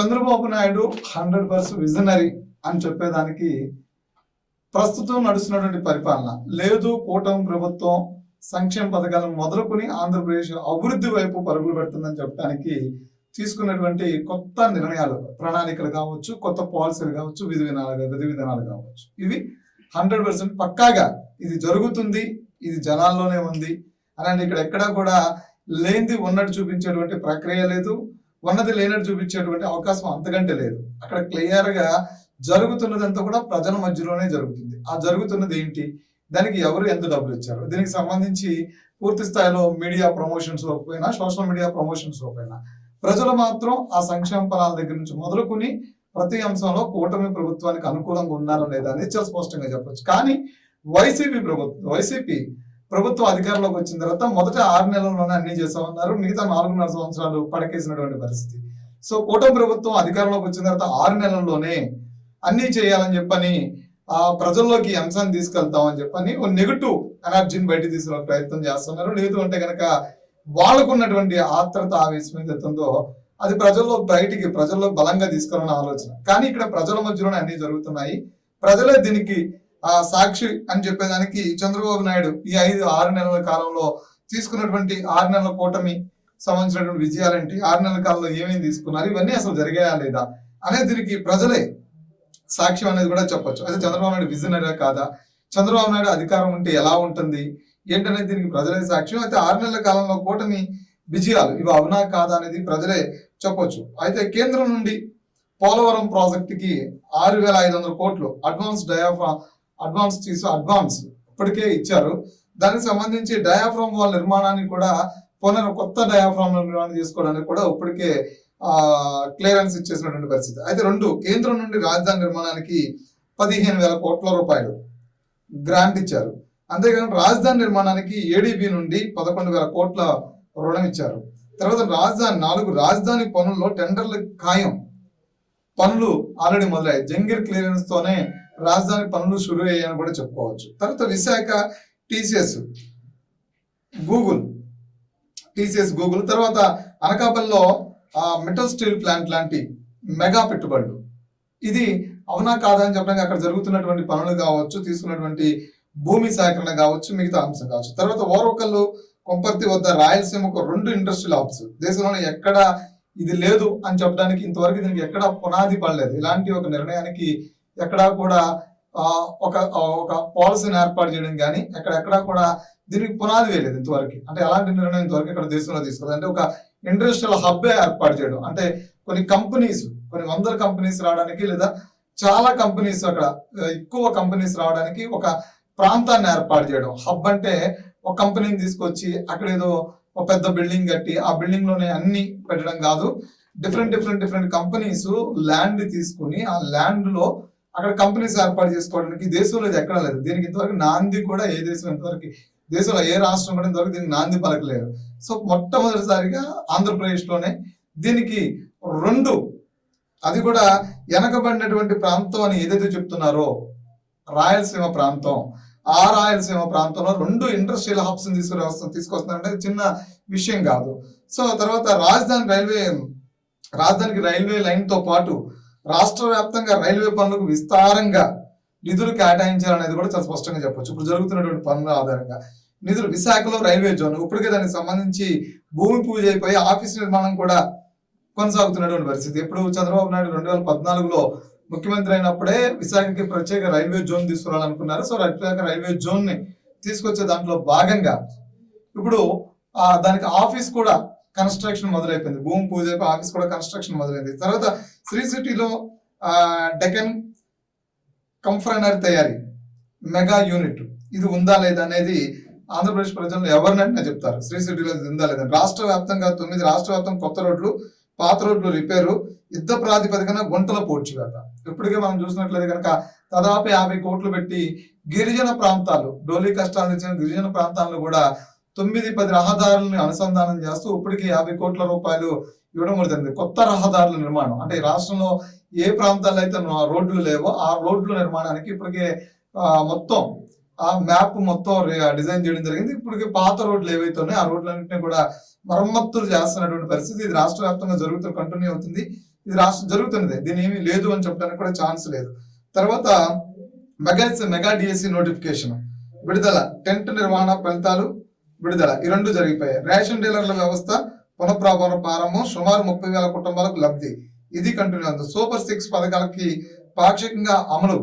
Chandrababu Naidu 100% visionary అని చెప్పేదానికి ప్రస్తుతం నడుస్తున్నటువంటి పరిపాలన లేదు. కూటమి ప్రభుత్వం సంక్షేమ పథకాలను మొదలుకొని ఆంధ్రప్రదేశ్ అభివృద్ధి వైపు పరుగులు పెడుతుందని చెప్పడానికి తీసుకున్నటువంటి కొత్త నిర్ణయాలు, ప్రణాళికలు కావచ్చు, కొత్త పాలసీలు కావచ్చు, విధి విధానాలు కావచ్చు, ఇవి 100% పక్కాగా ఇది జరుగుతుంది, ఇది జనాల్లోనే ఉంది అని ఇక్కడ ఎక్కడా కూడా లేనిది ఉన్నట్టు చూపించేటువంటి ప్రక్రియ లేదు, ఉన్నది లేనట్టు చూపించేటువంటి అవకాశం అంతకంటే లేదు. అక్కడ క్లియర్ గా జరుగుతున్నదంతా కూడా ప్రజల మధ్యలోనే జరుగుతుంది. ఆ జరుగుతున్నది ఏంటి, దానికి ఎవరు ఎంత డబ్బులు ఇచ్చారు, దీనికి సంబంధించి పూర్తి స్థాయిలో మీడియా ప్రమోషన్స్ లోకపోయినా, సోషల్ మీడియా ప్రమోషన్స్ లోకపోయినా ప్రజలు మాత్రం ఆ సంక్షేమ ఫలాల దగ్గర నుంచి మొదలుకొని ప్రతి అంశంలో కూటమి ప్రభుత్వానికి అనుకూలంగా ఉన్నారా లేదా అనేది చాలా స్పష్టంగా చెప్పొచ్చు. కానీ వైసీపీ ప్రభుత్వం అధికారంలోకి వచ్చిన తర్వాత మొదట 6 నెలల్లోనే అన్ని చేసామన్నారు, మిగతా 4.5 సంవత్సరాలు పడకేసినటువంటి పరిస్థితి. సో కూటమి ప్రభుత్వం అధికారంలోకి వచ్చిన తర్వాత 6 నెలల్లోనే అన్ని చేయాలని చెప్పని ప్రజల్లోకి అంశాన్ని తీసుకెళ్తామని చెప్పని ఓ నెగటివ్ ఎనర్జీని బయట తీసుకునే ప్రయత్నం చేస్తున్నారు. లేదు అంటే కనుక వాళ్ళకున్నటువంటి ఆత్రత, ఆవేశం ఏదైతుందో అది ప్రజల్లో బలంగా తీసుకురావాలని ఆలోచన. కానీ ఇక్కడ ప్రజల మధ్యలోనే అన్ని జరుగుతున్నాయి. ప్రజలే దీనికి సాక్షి అని చెప్పేదానికి చంద్రబాబు నాయుడు ఈ 5-6 నెలల కాలంలో తీసుకున్నటువంటి 6 నెలల కూటమి సంబంధించినటువంటి విజయాలేంటి, 6 నెలల కాలంలో ఏమేమి తీసుకున్నారు, ఇవన్నీ అసలు జరిగాయా లేదా అనేది దీనికి ప్రజలే సాక్ష్యం అనేది కూడా చెప్పొచ్చు. అయితే చంద్రబాబు నాయుడు విజనరీ కాదా, చంద్రబాబు నాయుడు అధికారం ఉంటే ఎలా ఉంటుంది ఏంటనేది దీనికి ప్రజలే సాక్ష్యం. అయితే 6 నెలల కాలంలో కూటమి విజయాలు ఇవి అవునా కాదా అనేది ప్రజలే చెప్పొచ్చు. అయితే కేంద్రం నుండి పోలవరం ప్రాజెక్టుకి 6,500 కోట్లు అడ్వాన్స్ ఇప్పటికే ఇచ్చారు. దానికి సంబంధించి డయాఫ్రామ్ వాల్ నిర్మాణానికి కూడా కొత్త డయాఫ్రామ్ నిర్మాణం చేసుకోవడానికి కూడా ఇప్పటికే క్లియరెన్స్ ఇచ్చేసినటువంటి పరిస్థితి. అయితే కేంద్రం నుండి రాజధాని నిర్మాణానికి 15,000 కోట్ల రూపాయలు గ్రాంట్ ఇచ్చారు. అంతేకాని రాజధాని నిర్మాణానికి ఏడీబీ నుండి 11,000 కోట్ల రుణం ఇచ్చారు. తర్వాత 4 రాజధాని పనుల్లో టెండర్లు ఖాయం, పనులు ఆల్రెడీ మొదలయ్యాయి. జంగిర్ క్లియరెన్స్ తోనే రాజధాని పనులు షురూ అయ్యాయని కూడా చెప్పుకోవచ్చు. తర్వాత విశాఖ టీసీఎస్ గూగుల్, తర్వాత అనకాపల్లిలో మెటల్ స్టీల్ ప్లాంట్ లాంటి మెగా పెట్టుబడులు, ఇది అవునా కాదా అని చెప్పడానికి అక్కడ జరుగుతున్నటువంటి పనులు కావచ్చు, తీసుకున్నటువంటి భూమి సేకరణ కావచ్చు, మిగతా అంశం కావచ్చు. తర్వాత ఓర్వకల్లు కొంపర్తి వద్ద రాయలసీమకు 2 ఇండస్ట్రియల్ హబ్స్, దేశంలోనే ఎక్కడ ఇది లేదు అని చెప్పడానికి ఇంతవరకు దీనికి ఎక్కడ పునాది పడలేదు. ఇలాంటి ఒక నిర్ణయానికి ఎక్కడా కూడా ఒక పాలసీని ఏర్పాటు చేయడం కానీ ఎక్కడెక్కడా కూడా దీనికి పునాది వేయలేదు ఇంతవరకు. అంటే అలాంటి నిర్ణయం ఇంతవరకు ఇక్కడ దేశంలో తీసుకోలేదు. అంటే ఒక ఇండస్ట్రియల్ హబ్ ఏర్పాటు చేయడం, అంటే కొన్ని వందల కంపెనీస్ రావడానికి, లేదా చాలా కంపెనీస్ అక్కడ ఎక్కువ కంపెనీస్ రావడానికి ఒక ప్రాంతాన్ని ఏర్పాటు చేయడం. హబ్ అంటే ఒక కంపెనీని తీసుకొచ్చి అక్కడ ఏదో ఒక పెద్ద బిల్డింగ్ కట్టి ఆ బిల్డింగ్ లోనే అన్ని పెట్టడం కాదు. డిఫరెంట్ కంపెనీస్ ల్యాండ్ తీసుకుని ఆ ల్యాండ్ లో అక్కడ కంపెనీస్ ఏర్పాటు చేసుకోవడానికి దేశంలో ఇది ఎక్కడ లేదు. దీనికి ఇంతవరకు నాంది కూడా ఏ దేశంలో ఏ రాష్ట్రం కూడా ఇంతవరకు దీనికి నాంది పలకలేదు. సో మొట్టమొదటిసారిగా ఆంధ్రప్రదేశ్ లోనే దీనికి 2, అది కూడా వెనకబడినటువంటి ప్రాంతం అని ఏదైతే చెప్తున్నారో రాయలసీమ ప్రాంతం, ఆ రాయలసీమ ప్రాంతంలో 2 ఇండస్ట్రియల్ హబ్స్ తీసుకొస్తున్నారంటే చిన్న విషయం కాదు. సో తర్వాత రాజధానికి రైల్వే లైన్ తో పాటు రాష్ట్ర వ్యాప్తంగా రైల్వే పనులకు విస్తారంగా నిధులు కేటాయించాలనేది కూడా చాలా స్పష్టంగా చెప్పొచ్చు. ఇప్పుడు జరుగుతున్నటువంటి పనుల ఆధారంగా నిధులు, విశాఖలో రైల్వే జోన్ ఇప్పటికే దానికి సంబంధించి భూమి పూజ అయిపోయి ఆఫీస్ నిర్మాణం కూడా కొనసాగుతున్నటువంటి పరిస్థితి. ఇప్పుడు చంద్రబాబు నాయుడు 2014లో ముఖ్యమంత్రి అయినప్పుడే విశాఖకి ప్రత్యేక రైల్వే జోన్ తీసుకురావాలనుకున్నారు. సో రైల్వే జోన్ ని తీసుకొచ్చే దాంట్లో భాగంగా ఇప్పుడు దానికి ఆఫీస్ కూడా కన్స్ట్రక్షన్ మొదలైపోయింది. భూమి పూజ అయిపోయి ఆఫీస్ కూడా కన్స్ట్రక్షన్ మొదలైంది. తర్వాత శ్రీ సిటీలో డెక్కన్ కంఫైనర్ తయారీ మెగా యూనిట్ ఇది ఉందా లేదా అనేది ఆంధ్రప్రదేశ్ ప్రజలు ఎవరినంటే చెప్తారు. శ్రీ సిటీలో ఇది ఉందా లేదా. రాష్ట్ర వ్యాప్తంగా 9 రాష్ట్ర వ్యాప్తంగా కొత్త రోడ్లు, పాత రోడ్లు రిపేరు, యుద్ధ ప్రాతిపదికన గుంటల పూడ్చివేత. ఇప్పటికే మనం చూసినట్లయితే కనుక దాదాపు 50 కోట్లు పెట్టి గిరిజన ప్రాంతాలు, డోలీ కష్టాలు తెచ్చిన గిరిజన ప్రాంతాలను కూడా 9-10 రహదారులను అనుసంధానం చేస్తూ ఇప్పటికీ 50 కోట్ల రూపాయలు ఇవ్వడం కూడా జరిగింది. కొత్త రహదారుల నిర్మాణం, అంటే ఈ రాష్ట్రంలో ఏ ప్రాంతాల్లో అయితే రోడ్లు లేవో ఆ రోడ్ల నిర్మాణానికి ఇప్పటికే మొత్తం ఆ మ్యాప్ మొత్తం డిజైన్ చేయడం జరిగింది. ఇప్పటికే పాత రోడ్లు ఏవైతే ఉన్నాయో ఆ రోడ్లన్నింటినీ కూడా మరమ్మతులు చేస్తున్నటువంటి పరిస్థితి ఇది రాష్ట్ర వ్యాప్తంగా కంటిన్యూ అవుతుంది. ఇది రాష్ట్రం జరుగుతున్నదే, దీని ఏమీ లేదు అని చెప్పడానికి కూడా ఛాన్స్ లేదు. తర్వాత మెగా డిఎస్సి నోటిఫికేషన్ విడుదల, టెంట్ నిర్వహణ ఫలితాలు విడుదల, ఈ రెండు జరిగిపోయాయి. రేషన్ డీలర్ల వ్యవస్థ పునఃప్రారంభం, సుమారు 30,000 కుటుంబాలకు లబ్ధి, ఇది కంటిన్యూ అవుతుంది. సూపర్ 6 పథకాలకి పాక్షికంగా అమలు,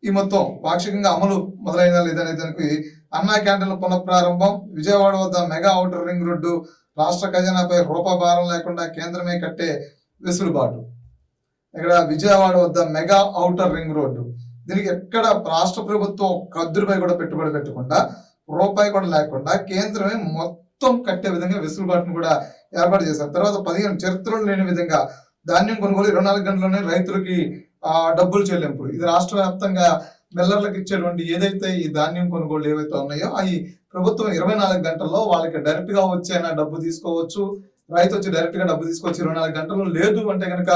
ఈ మొత్తం పాక్షికంగా అమలు మొదలైన లేదనే దానికి అన్నా క్యాంటీన్ల పునఃప్రారంభం, విజయవాడ వద్ద మెగా ఔటర్ రింగ్ రోడ్డు, రాష్ట్ర ఖజానాపై రూపభారం లేకుండా కేంద్రమే కట్టే వెసులుబాటు. ఇక్కడ విజయవాడ వద్ద మెగా ఔటర్ రింగ్ రోడ్డు, దీనికి ఎక్కడ రాష్ట్ర ప్రభుత్వం ఒక్క రూపాయి కూడా పెట్టుబడి పెట్టకుండా, రూపాయి కూడా లేకుండా కేంద్రమే మొత్తం కట్టే విధంగా వెసులుబాటును కూడా ఏర్పాటు చేశారు. తర్వాత 15 చరిత్రలు లేని విధంగా ధాన్యం కొనుగోలు 24 గంటల్లోనే రైతులకి డబ్బులు చెల్లింపులు. ఇది రాష్ట్ర వ్యాప్తంగా మిల్లర్లకు ఇచ్చేటువంటి ఏదైతే ఈ ధాన్యం కొనుగోలు ఏవైతే ఉన్నాయో అవి ప్రభుత్వం 24 గంటల్లో వాళ్ళకి డైరెక్ట్ గా వచ్చైనా డబ్బు తీసుకోవచ్చు, రైతు వచ్చి డైరెక్ట్ గా డబ్బు తీసుకోవచ్చు 24 గంటలు, లేదు అంటే కనుక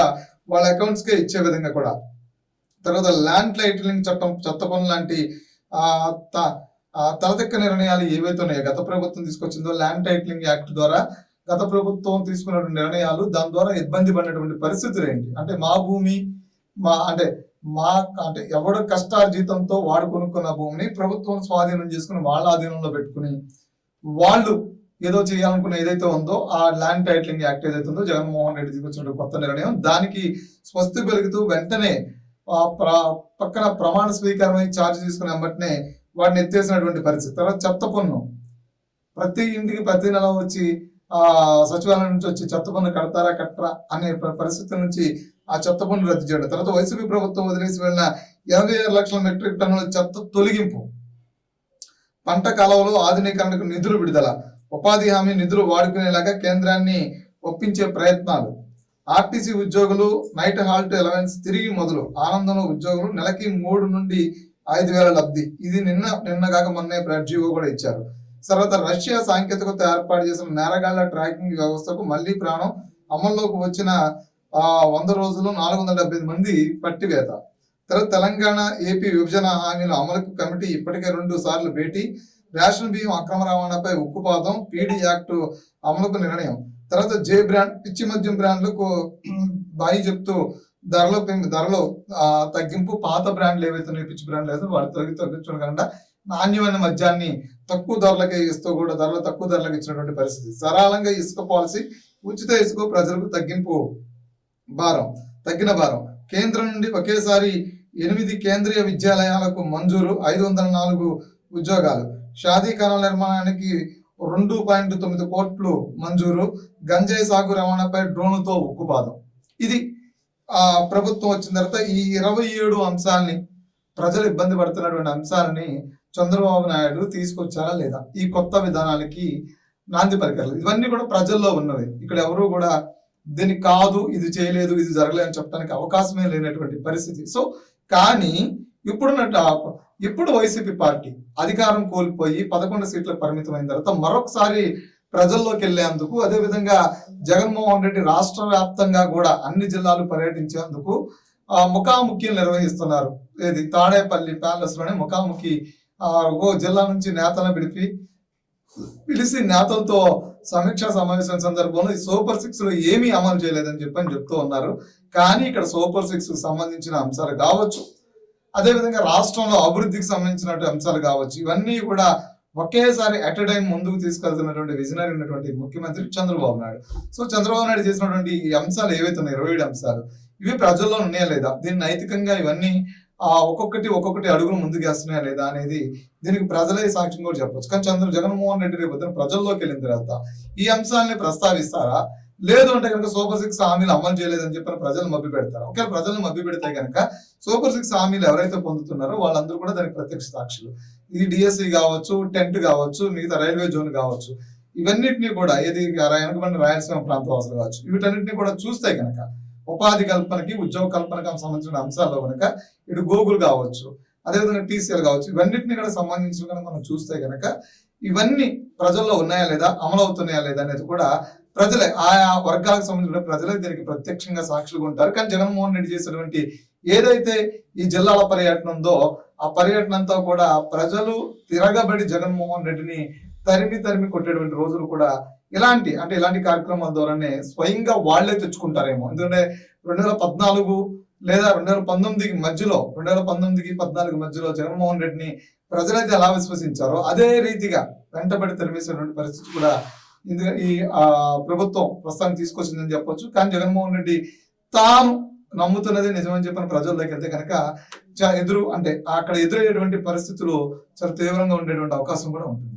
వాళ్ళ అకౌంట్స్ కే ఇచ్చే విధంగా కూడా. తర్వాత ల్యాండ్ టైటిలింగ్ చట్టం, చెత్త పనులు లాంటి తలదెక్క నిర్ణయాలు ఏవైతే ఉన్నాయో గత ప్రభుత్వం తీసుకొచ్చిందో ల్యాండ్ టైటిలింగ్ యాక్ట్ ద్వారా గత ప్రభుత్వం తీసుకున్నటువంటి నిర్ణయాలు, దాని ద్వారా ఇబ్బంది పడినటువంటి పరిస్థితులు ఏంటి అంటే మా భూమి అంటే ఎవడు కష్టార్జితంతో వాడు కొనుక్కున్న భూమిని ప్రభుత్వం స్వాధీనం చేసుకుని వాళ్ళ ఆధీనంలో పెట్టుకుని వాళ్ళు ఏదో చేయాలనుకున్న ఏదైతే ఉందో ఆ ల్యాండ్ టైటిలింగ్ యాక్ట్ ఏదైతే ఉందో జగన్మోహన్ రెడ్డి తీసుకొచ్చిన కొత్త నిర్ణయం, దానికి స్వస్తి పలుకుతూ వెంటనే పక్కన ప్రమాణ స్వీకారం ఛార్జ్ తీసుకునే వెంటనే వాడిని ఎత్తేసినటువంటి పరిస్థితి. తర్వాత చెత్త పన్ను, ప్రతి ఇంటికి ప్రతి నెల వచ్చి సచివాలయం నుంచి వచ్చి చెత్త పన్ను కట్టరా అనే పరిస్థితుల నుంచి ఆ చెత్త పన్ను రద్దు చేయడం. తర్వాత వైసీపీ ప్రభుత్వం వదిలేసి వెళ్ళిన 86 లక్షల మెట్రిక్ టన్నుల చెత్త తొలగింపు, పంట కాలువలో ఆధునీకరణకు నిధులు విడుదల, ఉపాధి హామీ నిధులు వాడుకునేలాగా కేంద్రాన్ని ఒప్పించే ప్రయత్నాలు, ఆర్టీసీ ఉద్యోగులు నైట్ హాల్ట్ అలవెన్స్ తిరిగి మొదలు, ఆనందంలో ఉద్యోగులు నెలకి 3 నుండి 5,000 లబ్ధి, ఇది నిన్న కాక మొన్నే జీవో కూడా ఇచ్చారు. తర్వాత రష్యా సాంకేతికత ఏర్పాటు చేసిన నేరగాళ్ల ట్రాకింగ్ వ్యవస్థకు మళ్లీ ప్రాణం, అమల్లోకి వచ్చిన 100 రోజులు 475 మంది పట్టివేత. తర్వాత తెలంగాణ ఏపీ విభజన హామీల అమలుకు కమిటీ ఇప్పటికే 2 సార్లు భేటీ, రేషన్ బియ్యం అక్రమ రవాణాపై ఉక్కుపాదం, పీడీ యాక్ట్ అమలుకు నిర్ణయం. తర్వాత జే బ్రాండ్ పిచ్చి మద్యం బ్రాండ్లకు బాయి చెప్తూ ధరలో తగ్గింపు, పాత బ్రాండ్లు ఏవైతే పిచ్చి బ్రాండ్లు అయితే వాటి తగ్గించకుండా నాణ్యమైన మద్యాన్ని తక్కువ ధరలకే ఇస్తూ కూడా తక్కువ ధరలకు ఇచ్చినటువంటి పరిస్థితి. సరళంగా ఇసుక పాలసీ, ఉచిత ఇసుక ప్రజలకు తగ్గిన భారం, కేంద్రం నుండి ఒకేసారి 8 కేంద్రీయ విద్యాలయాలకు మంజూరు, 504 ఉద్యోగాలు, షాదీ ఖానాల నిర్మాణానికి 2.9 కోట్లు మంజూరు, గంజాయి సాగు రవాణాపై డ్రోన్లతో ఉక్కుపాదం. ఇది ప్రభుత్వం వచ్చిన తర్వాత ఈ 27 అంశాలని, ప్రజలు ఇబ్బంది పడుతున్నటువంటి అంశాలని చంద్రబాబు నాయుడు తీసుకొచ్చారా లేదా, ఈ కొత్త విధానానికి నాంది పలికారు. ఇవన్నీ కూడా ప్రజల్లో ఉన్నవి. ఇక్కడ ఎవరు కూడా దీన్ని కాదు, ఇది చేయలేదు, ఇది జరగలేదు అని చెప్పడానికి అవకాశమే లేనటువంటి పరిస్థితి. సో కానీ ఇప్పుడు వైసీపీ పార్టీ అధికారం కోల్పోయి 11 సీట్లకు పరిమితమైన తర్వాత మరొకసారి ప్రజల్లోకి వెళ్లేందుకు, అదేవిధంగా జగన్మోహన్ రెడ్డి రాష్ట్ర వ్యాప్తంగా కూడా అన్ని జిల్లాలు పర్యటించేందుకు ముఖాముఖిలు నిర్వహిస్తున్నారు. ఏది తాడేపల్లి ప్యాలెస్ లోనే ముఖాముఖి జిల్లా నుంచి నేతలను పిలిచి నేతలతో సమీక్షా సమావేశం సందర్భంలో ఈ సూపర్ 6 లో ఏమీ అమలు చేయలేదని చెప్తూ ఉన్నారు. కానీ ఇక్కడ సూపర్ 6 సంబంధించిన అంశాలు కావచ్చు, అదేవిధంగా రాష్ట్రంలో అభివృద్ధికి సంబంధించిన అంశాలు కావచ్చు, ఇవన్నీ కూడా ఒకేసారి అట్ ఎ టైం ముందుకు తీసుకెళ్తున్నటువంటి విజనరీ ఉన్నటువంటి ముఖ్యమంత్రి చంద్రబాబు నాయుడు. సో చంద్రబాబు నాయుడు చేసినటువంటి ఈ అంశాలు ఏవైతే ఉన్నాయి 27 అంశాలు, ఇవి ప్రజల్లో ఉన్నాయా లేదా, దీన్ని నైతికంగా ఇవన్నీ ఒక్కొక్కటి అడుగులు ముందుకు వేస్తున్నాయా లేదా అనేది దీనికి ప్రజలే సాక్ష్యం కూడా చెప్పొచ్చు. కానీ జగన్మోహన్ రెడ్డి రేపు ప్రజల్లోకి వెళ్ళిన తర్వాత ఈ అంశాలని ప్రస్తావిస్తారా, లేదు అంటే కనుక సూపర్ 6 హామీలు అమలు చేయలేదని చెప్పిన ప్రజలు మభ్య పెడతారు. ఒకవేళ ప్రజలను మభ్య పెడితే కనుక సూపర్ 6 హామీలు ఎవరైతే పొందుతున్నారో వాళ్ళందరూ కూడా దానికి ప్రత్యక్ష సాక్షులు. ఈ డిఎస్సి కావచ్చు, టెంట్ కావచ్చు, మిగతా రైల్వే జోన్ కావచ్చు, ఇవన్నిటిని కూడా ఏది వెనకబడిన రాయలసీమ ప్రాంతం అవసరం కావచ్చు, వీటన్నిటిని కూడా చూస్తే కనుక ఉపాధి కల్పనకి, ఉద్యోగ కల్పనకి సంబంధించిన అంశాల్లో కనుక ఇటు గూగుల్ కావచ్చు, అదేవిధంగా టీసీఎల్ కావచ్చు, ఇవన్నిటిని కూడా సంబంధించిన కనుక మనం చూస్తే కనుక ఇవన్నీ ప్రజల్లో ఉన్నాయా లేదా, అమలు అవుతున్నాయా లేదా అనేది కూడా ప్రజలే, ఆయా వర్గాలకు సంబంధించిన ప్రజలే దీనికి ప్రత్యక్షంగా సాక్షులుగా ఉంటారు. కానీ జగన్మోహన్ రెడ్డి చేసినటువంటి ఏదైతే ఈ జిల్లాల పర్యటన ఉందో ఆ పర్యటన అంతా కూడా ప్రజలు తిరగబడి జగన్మోహన్ రెడ్డిని తరిమి కొట్టేటువంటి రోజులు కూడా ఇలాంటి కార్యక్రమాల ద్వారానే స్వయంగా వాళ్లే తెచ్చుకుంటారేమో. ఎందుకంటే 2014 లేదా 2019కి మధ్యలో 2019కి 14 మధ్యలో జగన్మోహన్ రెడ్డిని ప్రజలైతే ఎలా విశ్వసించారో అదే రీతిగా వెంటబడి తరిమేసినటువంటి పరిస్థితి కూడా ఈ ప్రభుత్వం ప్రస్తుతానికి తీసుకొచ్చిందని చెప్పొచ్చు. కానీ జగన్మోహన్ రెడ్డి తాను నమ్ముతున్నది నిజమని చెప్పిన ప్రజల్లోకి వెళ్తే కనుక అక్కడ ఎదురయ్యేటువంటి పరిస్థితులు చాలా తీవ్రంగా ఉండేటువంటి అవకాశం కూడా ఉంటుంది.